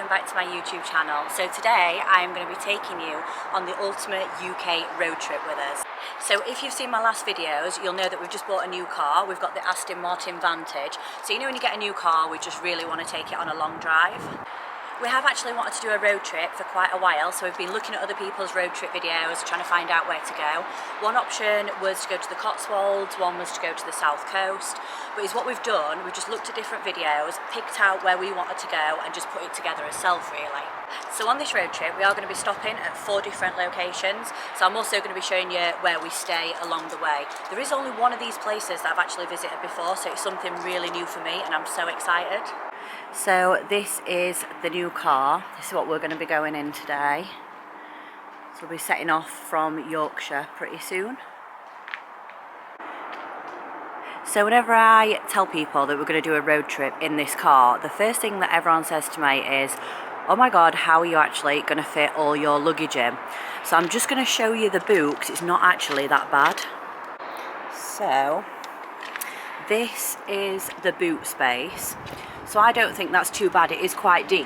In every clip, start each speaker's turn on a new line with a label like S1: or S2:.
S1: welcome back to my YouTube channel. So today I am going to be taking you on the ultimate UK road trip with us. So if you've seen my last videos, you'll know that we've just bought a new car. We've got the Aston Martin Vantage. So you know when you get a new car, we just really want to take it on a long drive. We have actually wanted to do a road trip for quite a while, so we've been looking at other people's road trip videos, trying to find out where to go. One option was to go to the Cotswolds, one was to go to the South Coast, but it's what we've done. We've just looked at different videos, picked out where we wanted to go and just put it together as self really. So on this road trip we are going to be stopping at 4 different locations, so I'm also going to be showing you where we stay along the way. There is only one of these places that I've actually visited before, so it's something really new for me and I'm so excited. So this is the new car. This is what we're going to be going in today. So we'll be setting off from Yorkshire pretty soon. So whenever I tell people that we're going to do a road trip in this car, the first thing that everyone says to me is, oh my god, how are you actually going to fit all your luggage in? So I'm just going to show you the boot because it's not actually that bad. So this is the boot space. So I don't think that's too bad, it is quite deep.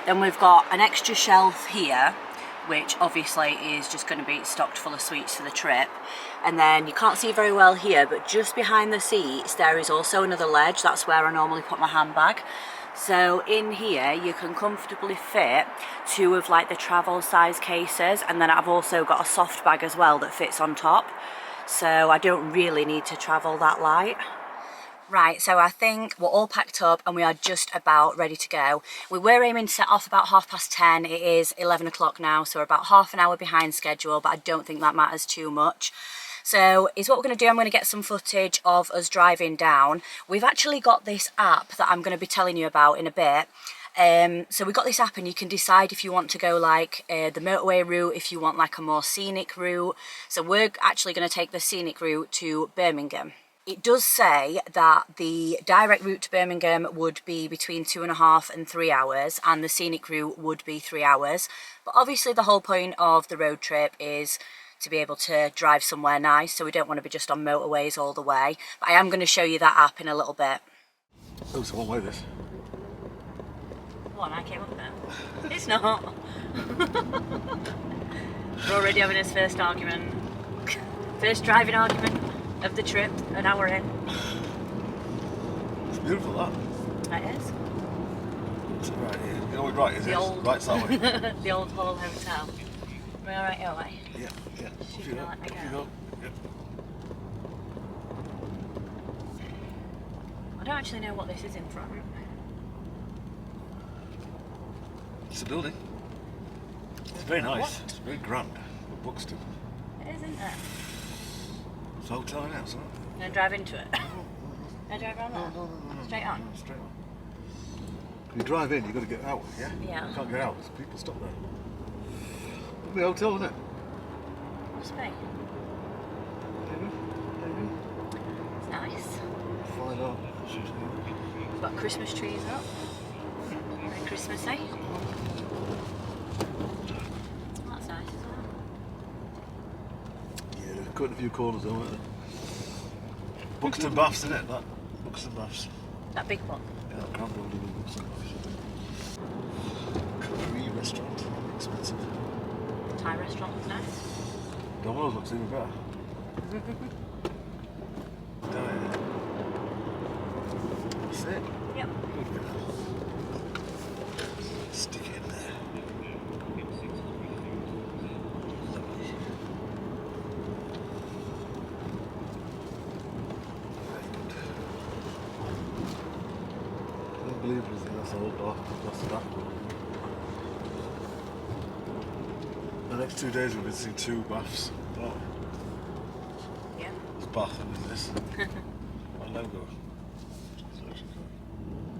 S1: Then we've got an extra shelf here, which obviously is just going to be stocked full of sweets for the trip. And then you can't see very well here, but just behind the seats there is also another ledge. That's where I normally put my handbag. So in here you can comfortably fit 2 of like the travel size cases, and then I've also got a soft bag as well that fits on top. So I don't really need to travel that light. Right, so I think we're all packed up and we are just about ready to go. We were aiming to set off about 10:30. It is 11 o'clock now, so we're about half an hour behind schedule, but I don't think that matters too much. So is what we're going to do, I'm going to get some footage of us driving down. We've actually got this app that I'm going to be telling you about in a bit. So we've got this app and you can decide if you want to go like the motorway route, if you want like a more scenic route. So we're actually going to take the scenic route to Birmingham. It does say that the direct route to Birmingham would be between 2.5 and 3 hours, and the scenic route would be 3 hours. But obviously the whole point of the road trip is to be able to drive somewhere nice, so we don't want to be just on motorways all the way. But I am going to show you that app in a little bit.
S2: Oh, it's a long way this.
S1: What, I came up there? It's not. We're already having his first argument. First driving argument of the trip, an hour in.
S2: It's beautiful, that.
S1: It is.
S2: It's right here. You know what right is?
S1: The old,
S2: right that way.
S1: the old Hall Hotel. We're alright your way?
S2: Yeah, yeah.
S1: She's gonna let me go.
S2: Yeah.
S1: I don't actually know what this is in front.
S2: It's a building. It's very nice. What? It's very grand. Buxton.
S1: It is, isn't it?
S2: It's a hotel in it, isn't it?
S1: Can I drive into it? Can I drive around there?
S2: No.
S1: Straight on?
S2: No, straight on. When you drive in, you've got to get out, yeah?
S1: Yeah.
S2: You can't get out, there's people stop there. It'll be a hotel, isn't it?
S1: Must be.
S2: Maybe.
S1: It's nice.
S2: Find out.
S1: We've got Christmas trees up. Very Christmassy. That's nice as well.
S2: Yeah, they're cutting a few corners though, aren't they? Buxton Baths, isn't it? That Buxton Baths.
S1: That big one?
S2: Yeah, that grand building in Buxton Baths. Capri restaurant, expensive.
S1: Thai restaurant was nice.
S2: Domino's looks even better. Diet. That's it.
S1: Yep.
S2: Good. Stick it in there. Lovely. Unbelievable, that's all dark. That's that one. The next 2 days we've been seeing 2 baths. Oh.
S1: Yeah.
S2: It's Bathen, is this? My logo.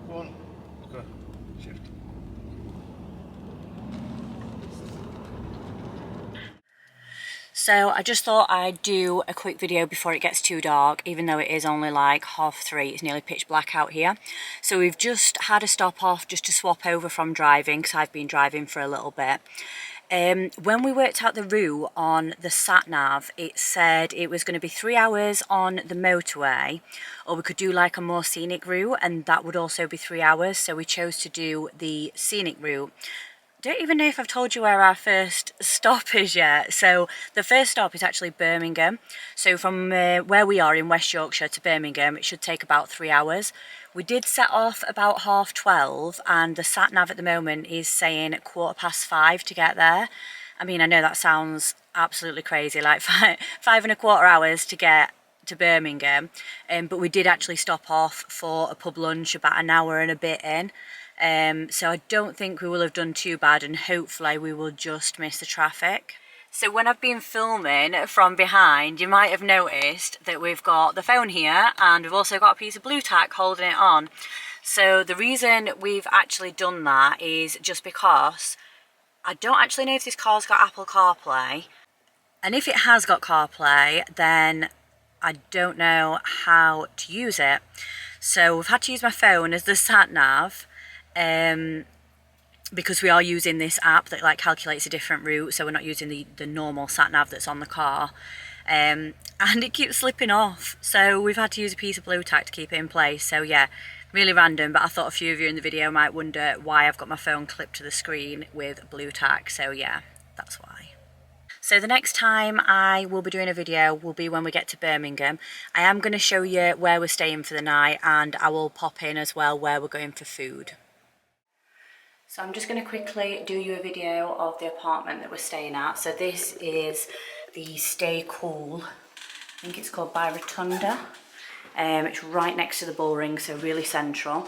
S2: Go on. Okay. Shift.
S1: So I just thought I'd do a quick video before it gets too dark, even though it is only like 3:30, it's nearly pitch black out here. So we've just had a stop off just to swap over from driving, because I've been driving for a little bit. When we worked out the route on the sat-nav, it said it was going to be 3 hours on the motorway, or we could do like a more scenic route, and that would also be 3 hours. So we chose to do the scenic route. Don't even know if I've told you where our first stop is yet. So the first stop is actually Birmingham. So from where we are in West Yorkshire to Birmingham, it should take about 3 hours. We did set off about 12:30, and the sat nav at the moment is saying 5:15 to get there. I mean, I know that sounds absolutely crazy, like 5.25 hours to get to Birmingham, but we did actually stop off for a pub lunch about an hour and a bit in. So I don't think we will have done too bad, and hopefully we will just miss the traffic. So when I've been filming from behind, you might have noticed that we've got the phone here, and we've also got a piece of blue tack holding it on. So the reason we've actually done that is just because I don't actually know if this car's got Apple CarPlay, and if it has got CarPlay, then I don't know how to use it. So we've had to use my phone as the sat nav, because we are using this app that like calculates a different route, so we're not using the normal sat nav that's on the car, and it keeps slipping off, so we've had to use a piece of blue tack to keep it in place. So yeah, really random, but I thought a few of you in the video might wonder why I've got my phone clipped to the screen with blue tack, so yeah, that's why. So the next time I will be doing a video will be when we get to Birmingham. I am going to show you where we're staying for the night, and I will pop in as well where we're going for food. So I'm just going to quickly do you a video of the apartment that we're staying at. So this is the Stay Cool, I think it's called, by Rotunda. It's right next to the Bullring, so really central.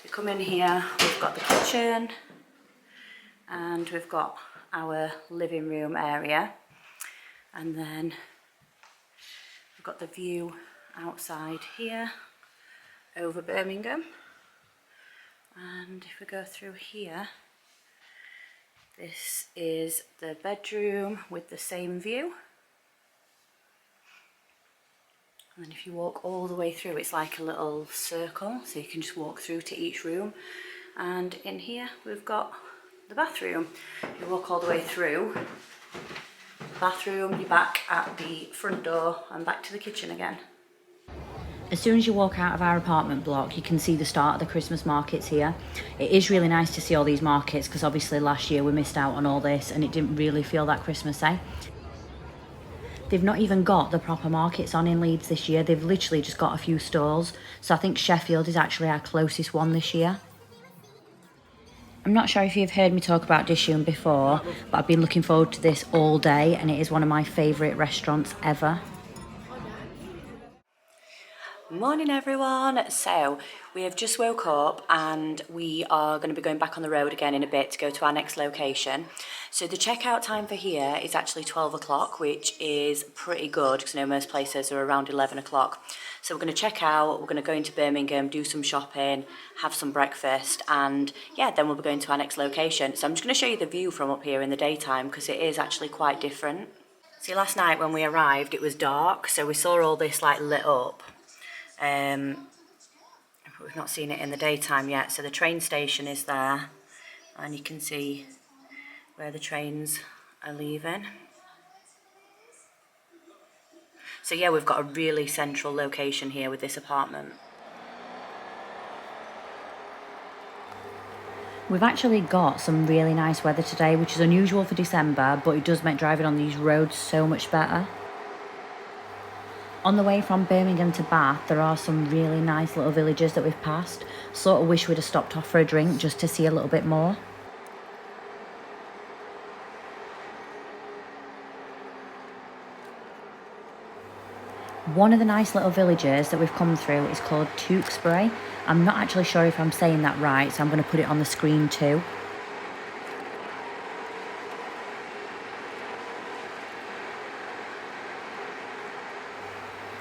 S1: We come in here, we've got the kitchen, and we've got our living room area, and then we've got the view outside here over Birmingham. And if we go through here, this is the bedroom with the same view. And then if you walk all the way through, it's like a little circle, so you can just walk through to each room. And in here we've got the bathroom. You walk all the way through the bathroom, you're back at the front door and back to the kitchen again. As soon as you walk out of our apartment block, you can see the start of the Christmas markets here. It is really nice to see all these markets, because obviously last year we missed out on all this and it didn't really feel that Christmassy. They've not even got the proper markets on in Leeds this year. They've literally just got a few stalls. So I think Sheffield is actually our closest one this year. I'm not sure if you've heard me talk about Dishoom before, but I've been looking forward to this all day, and it is one of my favourite restaurants ever. Morning everyone. So we have just woke up and we are going to be going back on the road again in a bit to go to our next location. So the checkout time for here is actually 12 o'clock, which is pretty good because I know most places are around 11 o'clock. So we're going to check out, we're going to go into Birmingham, do some shopping, have some breakfast, and yeah, then we'll be going to our next location. So I'm just going to show you the view from up here in the daytime because it is actually quite different. See, last night when we arrived it was dark, so we saw all this like lit up. But we've not seen it in the daytime yet. So the train station is there, and you can see where the trains are leaving. So yeah, we've got a really central location here with this apartment. We've actually got some really nice weather today, which is unusual for December, but it does make driving on these roads so much better. On the way from Birmingham to Bath, there are some really nice little villages that we've passed. Sort of wish we'd have stopped off for a drink just to see a little bit more. One of the nice little villages that we've come through is called Tewkesbury. I'm not actually sure if I'm saying that right, so I'm going to put it on the screen too.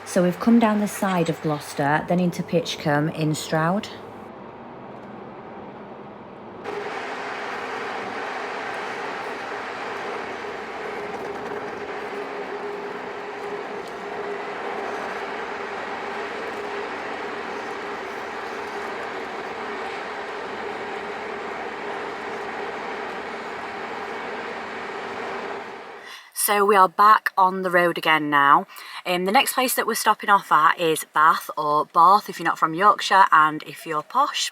S1: So we've come down the side of Gloucester, then into Pitchcombe in Stroud. So we are back on the road again now. The next place that we're stopping off at is Bath, or Bath if you're not from Yorkshire and if you're posh.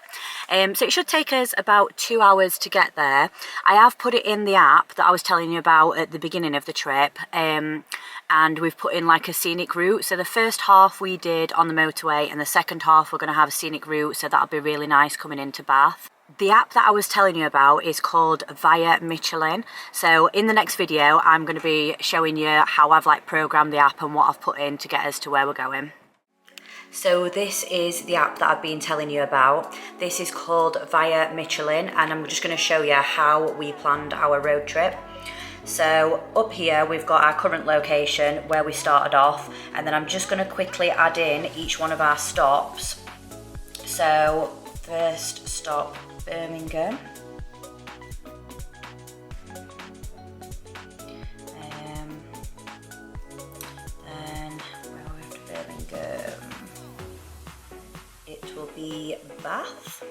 S1: So it should take us about 2 hours to get there. I have put it in the app that I was telling you about at the beginning of the trip, and we've put in like a scenic route. So the first half we did on the motorway, and the second half we're going to have a scenic route, so that'll be really nice coming into Bath. The app that I was telling you about is called Via Michelin. So in the next video, I'm going to be showing you how I've like programmed the app and what I've put in to get us to where we're going. So this is the app that I've been telling you about. This is called Via Michelin, and I'm just going to show you how we planned our road trip. So up here we've got our current location where we started off, and then I'm just going to quickly add in each one of our stops. So first stop, Birmingham. Then where are we after Birmingham? It will be Bath.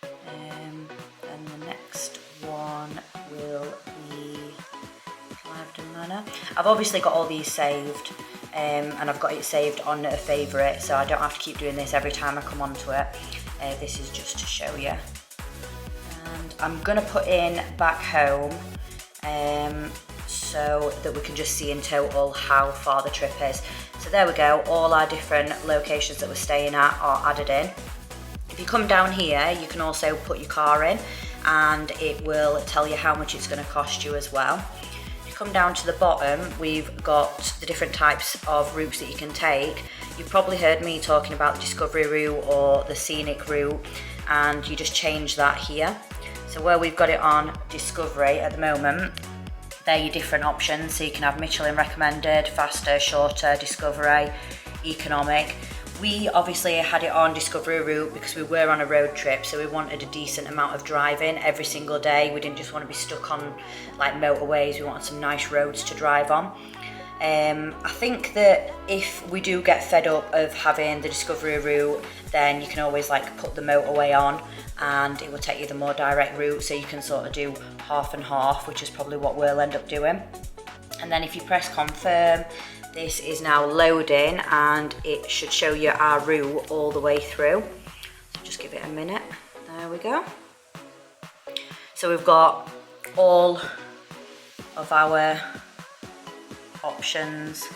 S1: Then the next one will be Cliveden Manor. I've obviously got all these saved, and I've got it saved on a favourite, so I don't have to keep doing this every time I come onto it. This is just to show you. And I'm going to put in back home, so that we can just see in total how far the trip is. So there we go, all our different locations that we're staying at are added in. If you come down here, you can also put your car in, and it will tell you how much it's going to cost you as well. If you come down to the bottom, we've got the different types of routes that you can take. You've probably heard me talking about the Discovery route or the Scenic route, and you just change that here. So where we've got it on Discovery at the moment, they're your different options. So you can have Michelin recommended, faster, shorter, Discovery, economic. We obviously had it on Discovery route because we were on a road trip, so we wanted a decent amount of driving every single day. We didn't just want to be stuck on like motorways, we wanted some nice roads to drive on. I think that if we do get fed up of having the Discovery route, then you can always like put the motorway on, and it will take you the more direct route, so you can sort of do half and half, which is probably what we'll end up doing. And then if you press confirm, this is now loading, and it should show you our route all the way through. So just give it a minute. There we go. So we've got all of our options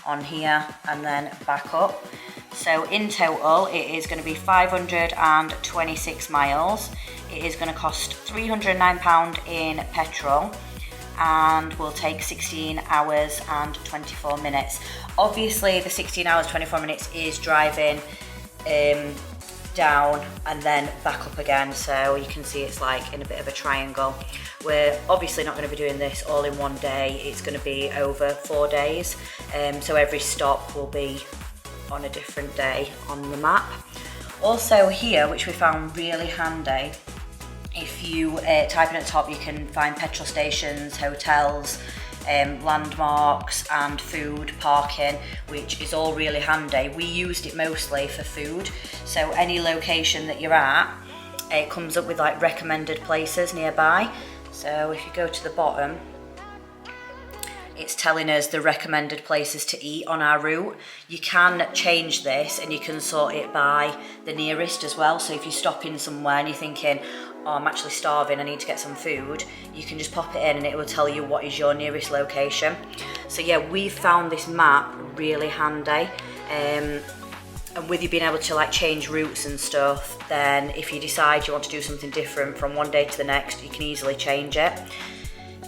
S1: on here and then back up. So in total it is going to be 526 miles. It is going to cost £309 in petrol, and will take 16 hours and 24 minutes. Obviously the 16 hours 24 minutes is driving down and then back up again, so you can see it's like in a bit of a triangle. We're obviously not going to be doing this all in one day, it's going to be over 4 days, so every stop will be on a different day on the map. Also here, which we found really handy, if you type in at the top, you can find petrol stations, hotels, landmarks and food, parking, which is all really handy. We used it mostly for food, so any location that you're at, it comes up with like recommended places nearby. So if you go to the bottom, it's telling us the recommended places to eat on our route. You can change this and you can sort it by the nearest as well. So if you're stopping somewhere and you're thinking, oh, I'm actually starving, I need to get some food, you can just pop it in and it will tell you what is your nearest location. So yeah, we found this map really handy. And with you being able to like change routes and stuff, then if you decide you want to do something different from one day to the next, you can easily change it.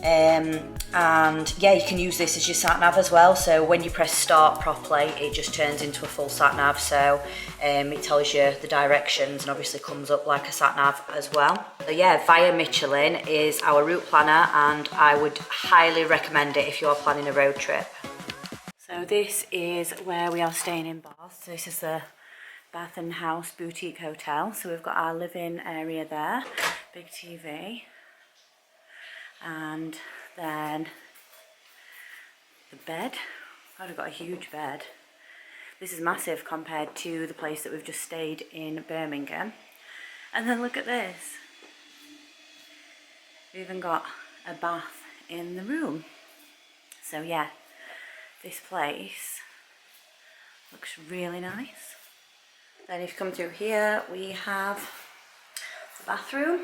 S1: And yeah, you can use this as your sat nav as well. So when you press start properly, it just turns into a full sat nav. So it tells you the directions and obviously comes up like a sat nav as well. So yeah, Via Michelin is our route planner, and I would highly recommend it if you're planning a road trip. So this is where we are staying in Bath. So this is the Bathen House Boutique Hotel. So we've got our living area there, big TV. And then the bed. Oh, we've got a huge bed. This is massive compared to the place that we've just stayed in Birmingham. And then look at this. We've even got a bath in the room. So yeah, this place looks really nice. Then if you come through here, we have the bathroom,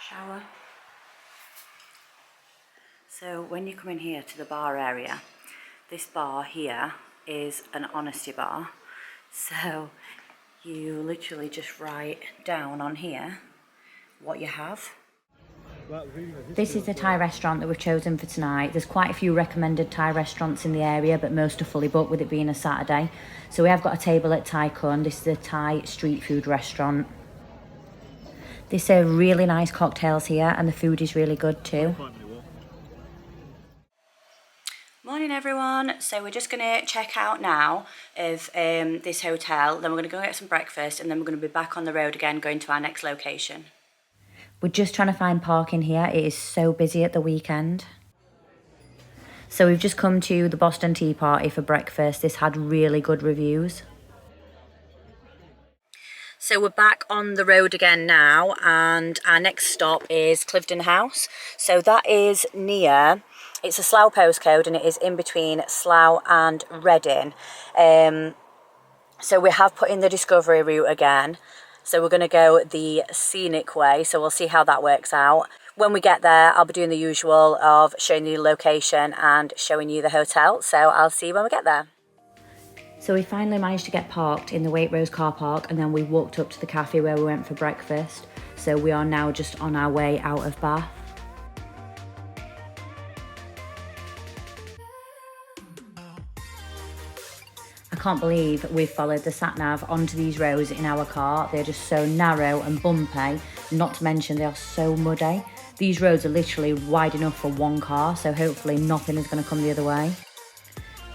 S1: shower. So when you come in here to the bar area, this bar here is an honesty bar. So you literally just write down on here what you have. This is the Thai restaurant that we've chosen for tonight. There's quite a few recommended Thai restaurants in the area, but most are fully booked with it being a Saturday. So we have got a table at Thai Kun. This is a Thai street food restaurant. They serve really nice cocktails here and the food is really good too. Morning everyone. So we're just going to check out now of this hotel. Then we're going to go get some breakfast and then we're going to be back on the road again going to our next location. We're just trying to find parking here. It is so busy at the weekend. So we've just come to the Boston Tea Party for breakfast. This had really good reviews. So we're back on the road again now and our next stop is Cliveden House. So that is near, it's a Slough postcode and it is in between Slough and Reading. So we have put in the Discovery route again. So we're going to go the scenic way, so we'll see how that works out. When we get there, I'll be doing the usual of showing you the location and showing you the hotel. So I'll see you when we get there. So we finally managed to get parked in the Waitrose car park and then we walked up to the cafe where we went for breakfast. So we are now just on our way out of Bath. I can't believe we've followed the sat-nav onto these roads in our car. They're just so narrow and bumpy, not to mention they are so muddy. These roads are literally wide enough for one car, so hopefully nothing is going to come the other way.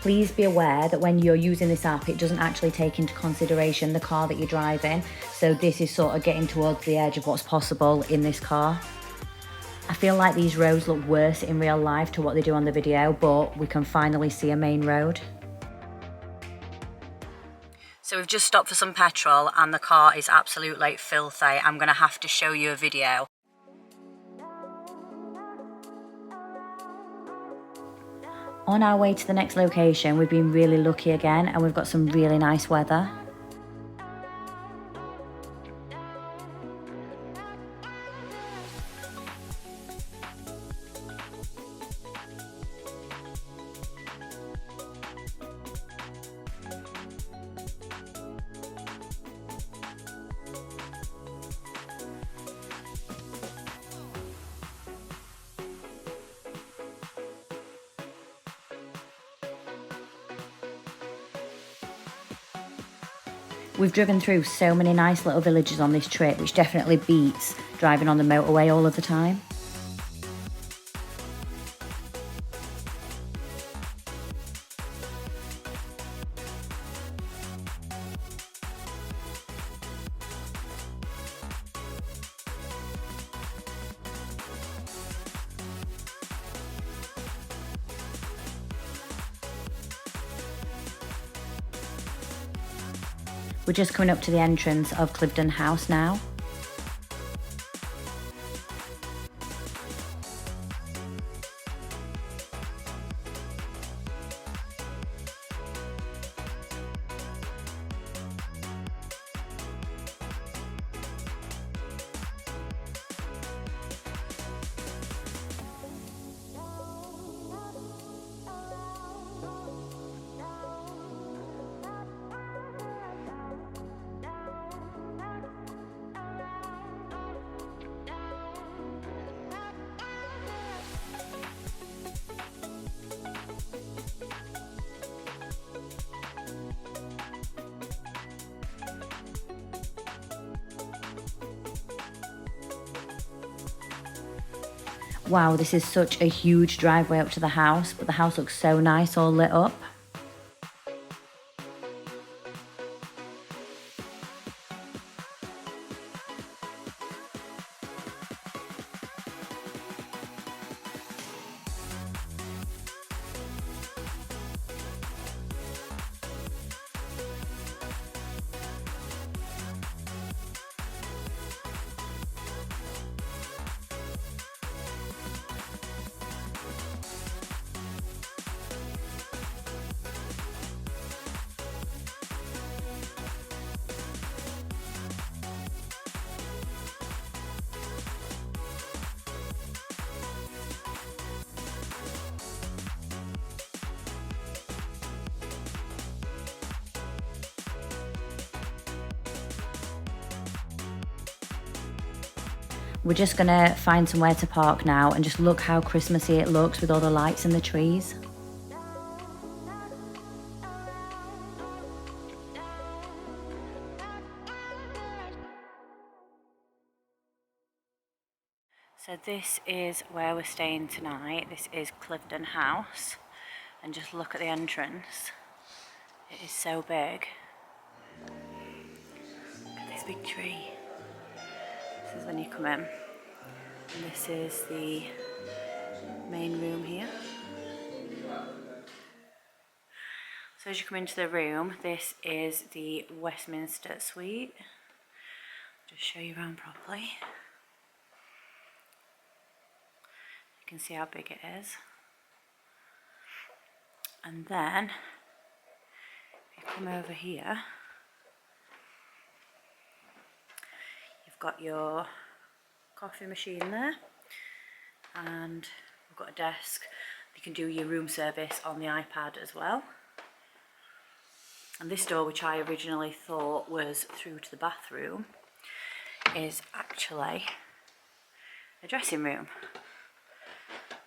S1: Please be aware that when you're using this app, it doesn't actually take into consideration the car that you're driving. So this is sort of getting towards the edge of what's possible in this car. I feel like these roads look worse in real life to what they do on the video, but we can finally see a main road. So we've just stopped for some petrol and the car is absolutely filthy. I'm going to have to show you a video. On our way to the next location, we've been really lucky again and we've got some really nice weather. We've driven through so many nice little villages on this trip, which definitely beats driving on the motorway all of the time. We're just coming up to the entrance of Cliveden House now. Wow, this is such a huge driveway up to the house, but the house looks so nice, all lit up. We're just gonna find somewhere to park now and just look how Christmassy it looks with all the lights and the trees. So this is where we're staying tonight. This is Cliveden House. And just look at the entrance. It is so big. Look at this big tree. This is when you come in. And this is the main room here. So as you come into the room, this is the Westminster Suite. Just show you around properly. You can see how big it is. And then, if you come over here, you've got your coffee machine there, and we've got a desk. You can do your room service on the iPad as well. And this door, which I originally thought was through to the bathroom, is actually a dressing room.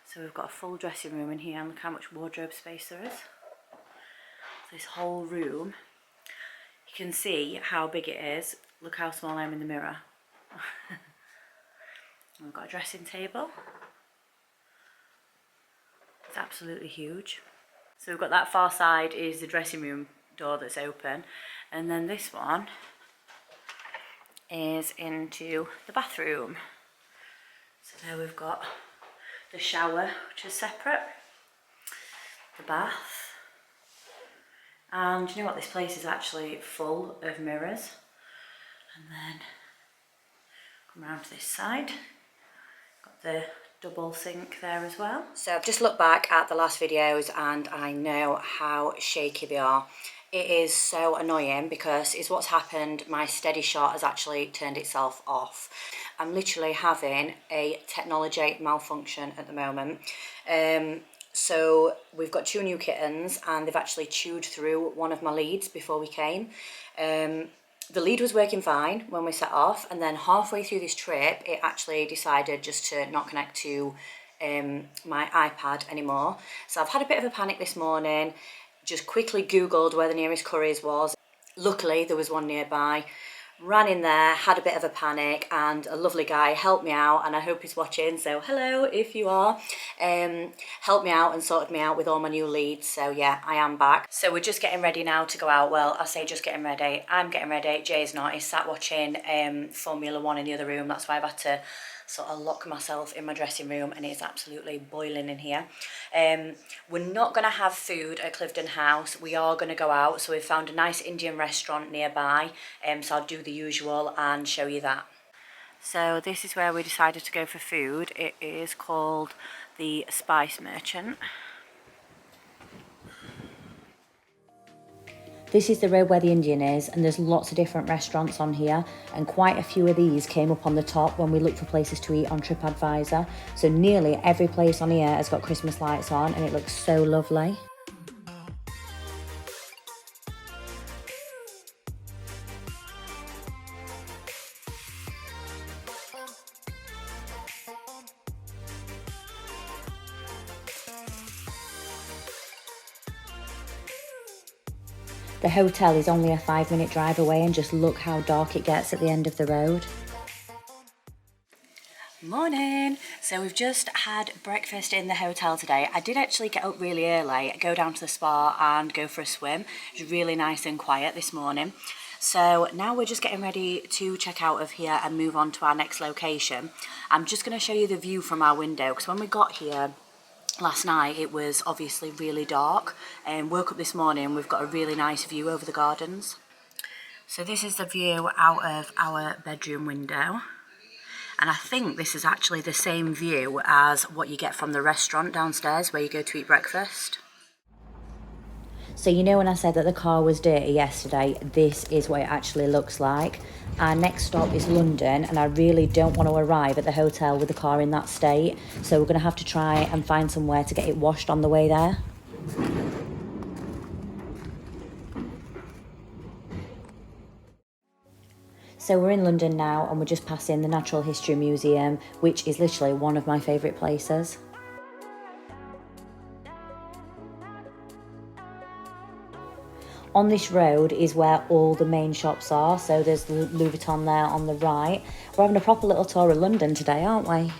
S1: So we've got a full dressing room in here, and look how much wardrobe space there is. This whole room, you can see how big it is. Look how small I am in the mirror. We've got a dressing table. It's absolutely huge. So we've got that far side is the dressing room door that's open, and then this one is into the bathroom. So there we've got the shower, which is separate, the bath, and you know what, this place is actually full of mirrors. And then come around to this side, got the double sink there as well. So I've just looked back at the last videos and I know how shaky they are. It is so annoying because it's what's happened. My steady shot has actually turned itself off. I'm literally having a technology malfunction at the moment. So we've got 2 new kittens and they've actually chewed through one of my leads before we came. The lead was working fine when we set off, and then halfway through this trip it actually decided just to not connect to my iPad anymore. So I've had a bit of a panic this morning. Just quickly googled where the nearest Currys was. Luckily there was one nearby. Ran in there, had a bit of a panic, and a lovely guy helped me out, and I hope he's watching, so hello if you are. Helped me out and sorted me out with all my new leads. So yeah, I am back. So we're just getting ready now to go out. Well, I say just getting ready. I'm getting ready. Jay's not. He's sat watching Formula 1 in the other room. That's why I've had to sort of lock myself in my dressing room, and it's absolutely boiling in here. We're not going to have food at Cliveden House. We are going to go out, so we've found a nice Indian restaurant nearby, so I'll do the usual and show you that. So this is where we decided to go for food. It is called the Spice Merchant. This is the road where the Indian is, and there's lots of different restaurants on here, and quite a few of these came up on the top when we looked for places to eat on TripAdvisor. So nearly every place on here has got Christmas lights on, and it looks so lovely. The hotel is only a 5-minute drive away, and just look how dark it gets at the end of the road. Morning! So we've just had breakfast in the hotel today. I did actually get up really early, go down to the spa and go for a swim. It was really nice and quiet this morning. So now we're just getting ready to check out of here and move on to our next location. I'm just going to show you the view from our window, because when we got here last night it was obviously really dark, and woke up this morning, we've got a really nice view over the gardens. So this is the view out of our bedroom window, and I think this is actually the same view as what you get from the restaurant downstairs where you go to eat breakfast. So you know when I said that the car was dirty yesterday, this is what it actually looks like. Our next stop is London, and I really don't want to arrive at the hotel with the car in that state, so we're going to have to try and find somewhere to get it washed on the way there. So we're in London now and we're just passing the Natural History Museum, which is literally one of my favourite places. On this road is where all the main shops are, so there's Louis Vuitton there on the right. We're having a proper little tour of London today, aren't we?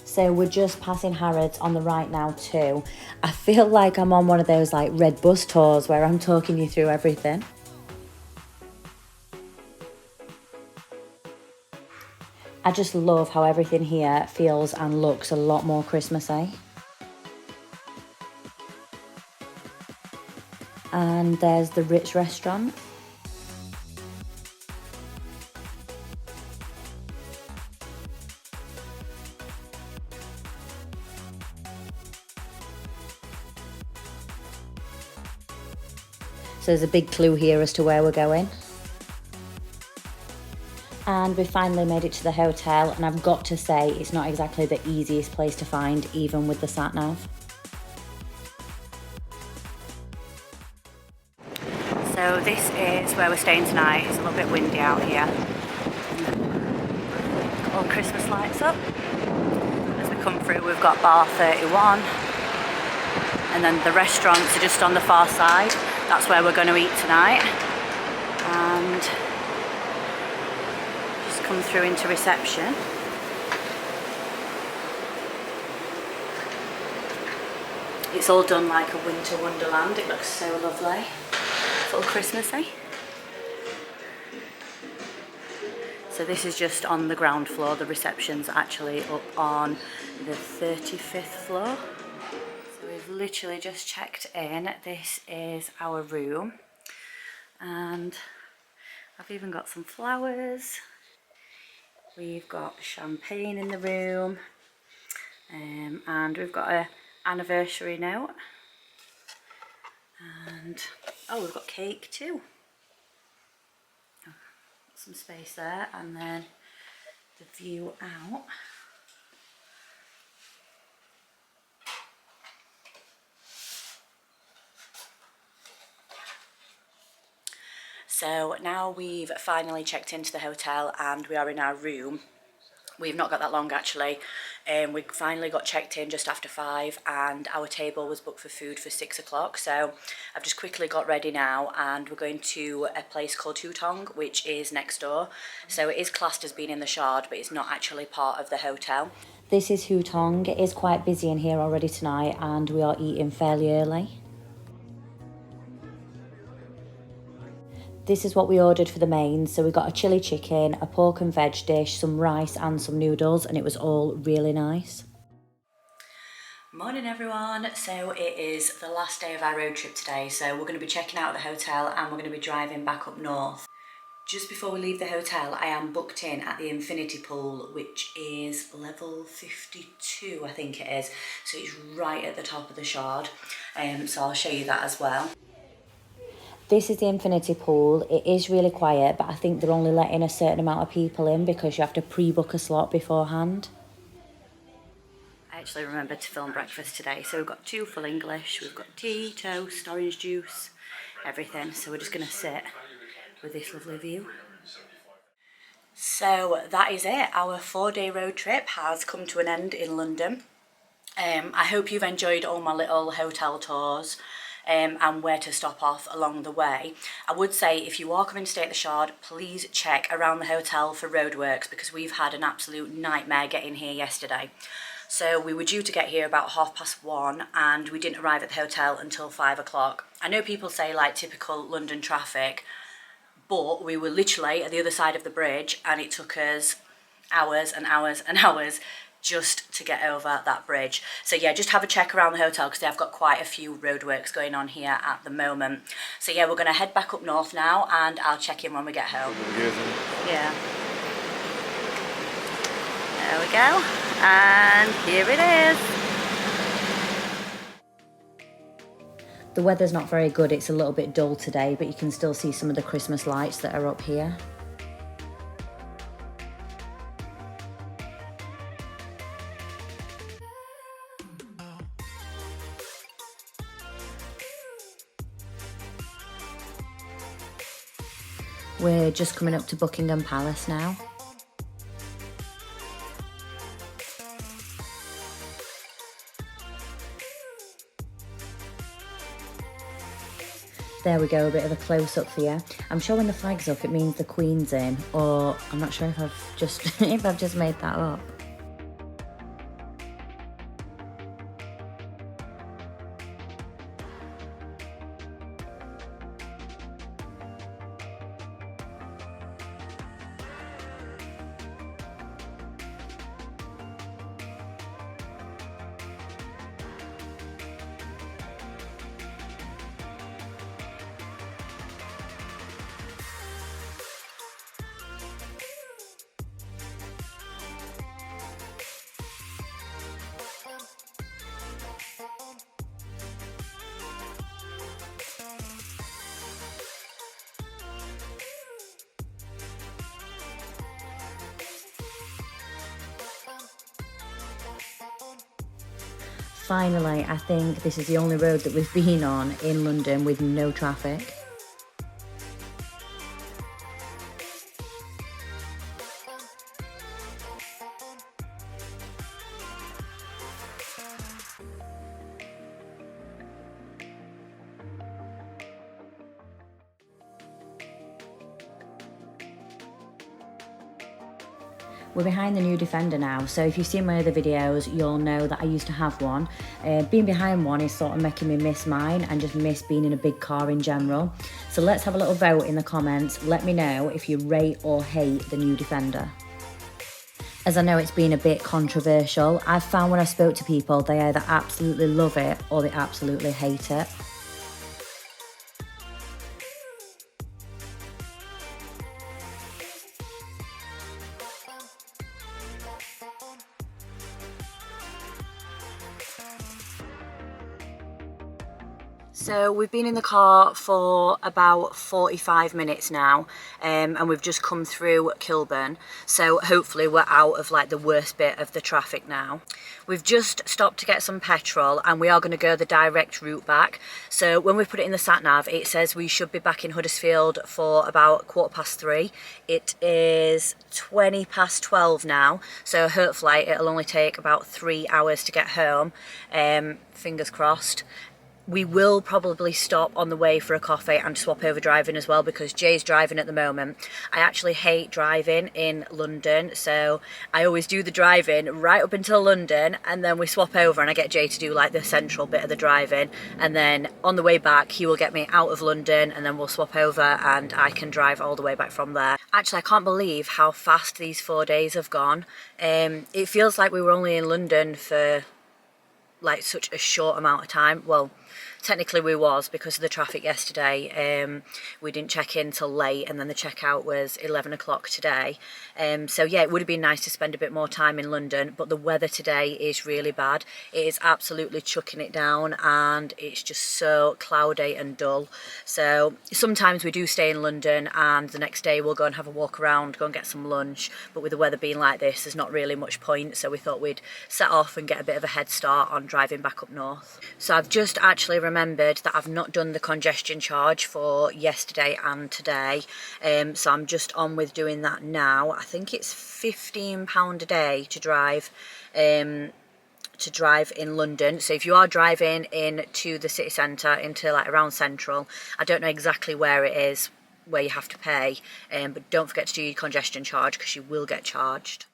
S1: So we're just passing Harrods on the right now too. I feel like I'm on one of those like red bus tours where I'm talking you through everything. I just love how everything here feels and looks a lot more Christmassy. And there's the Ritz restaurant. So there's a big clue here as to where we're going. And we finally made it to the hotel, and I've got to say it's not exactly the easiest place to find, even with the sat-nav. So this is where we're staying tonight. It's a little bit windy out here. All Christmas lights up. As we come through, we've got bar 31. And then the restaurants are just on the far side. That's where we're going to eat tonight. And just come through into reception. It's all done like a winter wonderland. It looks so lovely. It's all Christmassy. So this is just on the ground floor. The reception's actually up on the 35th floor. So we've literally just checked in. This is our room. And I've even got some flowers. We've got champagne in the room. And we've got an anniversary note. And oh, we've got cake too. Oh, some space there, and then the view out. So now we've finally checked into the hotel and we are in our room. We've not got that long actually. We finally got checked in just after 5 and our table was booked for food for 6 o'clock. So I've just quickly got ready now and we're going to a place called Hutong, which is next door. So it is classed as being in the Shard, but it's not actually part of the hotel. This is Hutong. It is quite busy in here already tonight and we are eating fairly early. This is what we ordered for the mains. So we got a chili chicken, a pork and veg dish, some rice and some noodles, and it was all really nice. Morning everyone. So it is the last day of our road trip today. So we're going to be checking out the hotel and we're going to be driving back up north. Just before we leave the hotel, I am booked in at the infinity pool, which is level 52, I think it is. So it's right at the top of the Shard. So I'll show you that as well. This is the infinity pool. It is really quiet, but I think they're only letting a certain amount of people in because you have to pre-book a slot beforehand. I actually remembered to film breakfast today. So we've got 2 full English, we've got tea, toast, orange juice, everything. So we're just going to sit with this lovely view. So that is it. Our 4-day road trip has come to an end in London. I hope you've enjoyed all my little hotel tours. And where to stop off along the way. I would say if you are coming to stay at the Shard, please check around the hotel for roadworks because we've had an absolute nightmare getting here yesterday. So we were due to get here about 1:30 and we didn't arrive at the hotel until 5 o'clock. I know people say like typical London traffic, but we were literally at the other side of the bridge and it took us hours and hours and hours just to get over that bridge. So yeah, just have a check around the hotel because they've got quite a few roadworks going on here at the moment. So yeah, we're going to head back up north now and I'll check in when we get home. Yeah. There we go. And here it is. The weather's not very good. It's a little bit dull today, but you can still see some of the Christmas lights that are up here. We're just coming up to Buckingham Palace now. There we go, a bit of a close-up for you. I'm sure when the flag's up it means the Queen's in, or I'm not sure if I've just if I've just made that up. Finally, I think this is the only road that we've been on in London with no traffic. We're behind the new Defender now, so if you've seen my other videos, you'll know that I used to have one. Being behind one is sort of making me miss mine and just miss being in a big car in general. So let's have a little vote in the comments. Let me know if you rate or hate the new Defender. As I know it's been a bit controversial, I've found when I spoke to people, they either absolutely love it or they absolutely hate it. So we've been in the car for about 45 minutes now, and we've just come through Kilburn, so hopefully we're out of like the worst bit of the traffic now. We've just stopped to get some petrol and we are going to go the direct route back. So when we put it in the sat nav, it says we should be back in Huddersfield for about 3:15. It is 12:20 now, so hopefully it'll only take about 3 hours to get home. Fingers crossed. We will probably stop on the way for a coffee and swap over driving as well, because Jay's driving at the moment. I actually hate driving in London, so I always do the driving right up until London and then we swap over and I get Jay to do like the central bit of the driving, and then on the way back he will get me out of London and then we'll swap over and I can drive all the way back from there. Actually, I can't believe how fast these 4 days have gone. It feels like we were only in London for like such a short amount of time. Well, technically we was, because of the traffic yesterday. We didn't check in till late and then the checkout was 11 o'clock today. So yeah, it would have been nice to spend a bit more time in London, but the weather today is really bad. It is absolutely chucking it down and it's just so cloudy and dull. So sometimes we do stay in London and the next day we'll go and have a walk around, go and get some lunch, but with the weather being like this, there's not really much point, so we thought we'd set off and get a bit of a head start on driving back up north. So I've just actually remembered that I've not done the congestion charge for yesterday and today, so I'm just on with doing that now. I think it's £15 a day to drive in London. So if you are driving into the city centre, into like around Central, I don't know exactly where it is where you have to pay, but don't forget to do your congestion charge because you will get charged.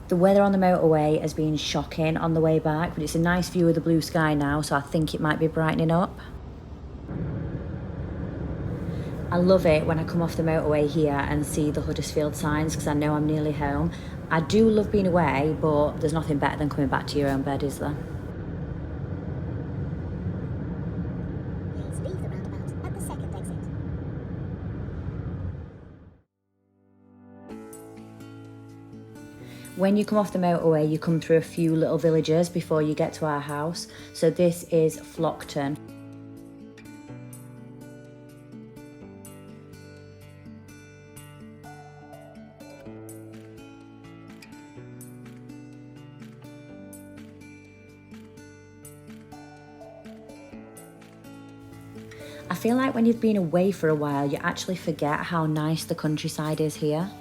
S1: The weather on the motorway has been shocking on the way back, but it's a nice view of the blue sky now, so I think it might be brightening up. I love it when I come off the motorway here and see the Huddersfield signs because I know I'm nearly home. I do love being away, but there's nothing better than coming back to your own bed, is there?
S3: Please leave the roundabout at the second exit.
S1: When you come off the motorway, you come through a few little villages before you get to our house. So this is Flockton. I feel like when you've been away for a while, you actually forget how nice the countryside is here.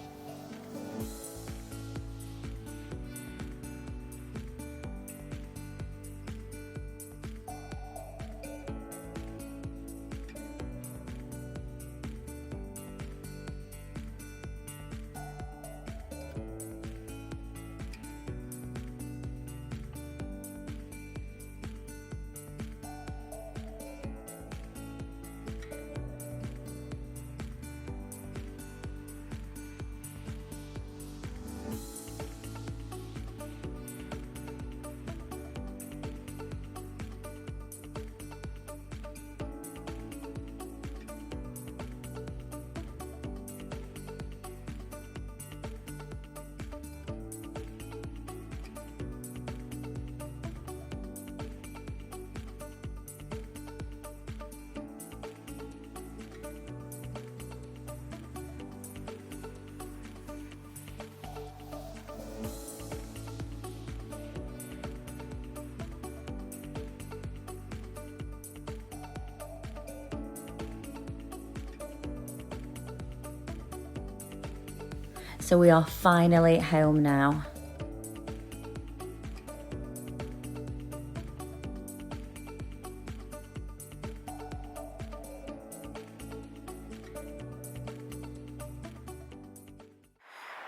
S1: So we are finally home now.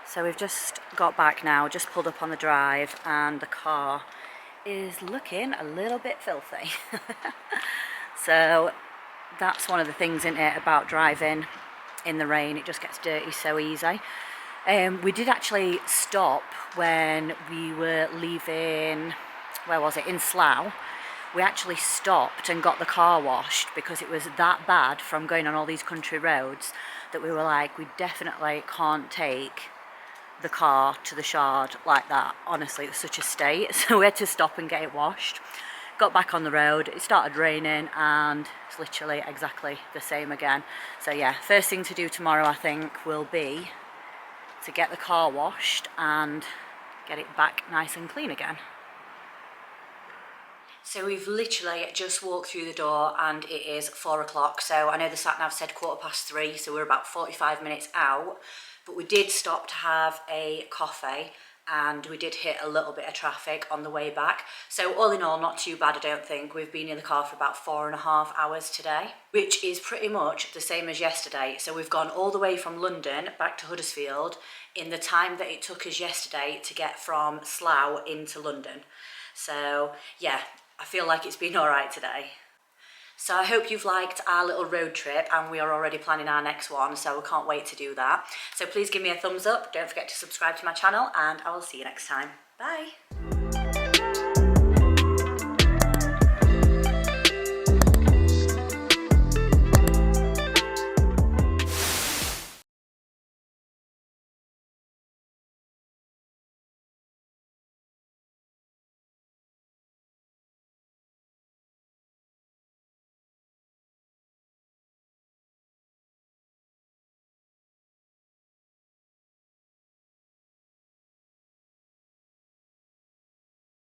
S1: So we've just got back now, just pulled up on the drive, and the car is looking a little bit filthy. So that's one of the things in it about driving in the rain, it just gets dirty so easy. We did actually stop when we were leaving, where was it, in Slough. We actually stopped and got the car washed because it was that bad from going on all these country roads that we were like, we definitely can't take the car to the Shard like that. Honestly, it was such a state, so we had to stop and get it washed. Got back on the road, it started raining, and it's literally exactly the same again. So yeah, first thing to do tomorrow I think will be to get the car washed and get it back nice and clean again. So we've literally just walked through the door and it is 4 o'clock. So I know the sat nav said 3:15, so we're about 45 minutes out, but we did stop to have a coffee and we did hit a little bit of traffic on the way back. So all in all, not too bad, I don't think. We've been in the car for about 4.5 hours today, which is pretty much the same as yesterday. So we've gone all the way from London back to Huddersfield in the time that it took us yesterday to get from Slough into London. So yeah, I feel like it's been all right today. So I hope you've liked our little road trip, and we are already planning our next one, so we can't wait to do that. So please give me a thumbs up, don't forget to subscribe to my channel, and I will see you next time. Bye!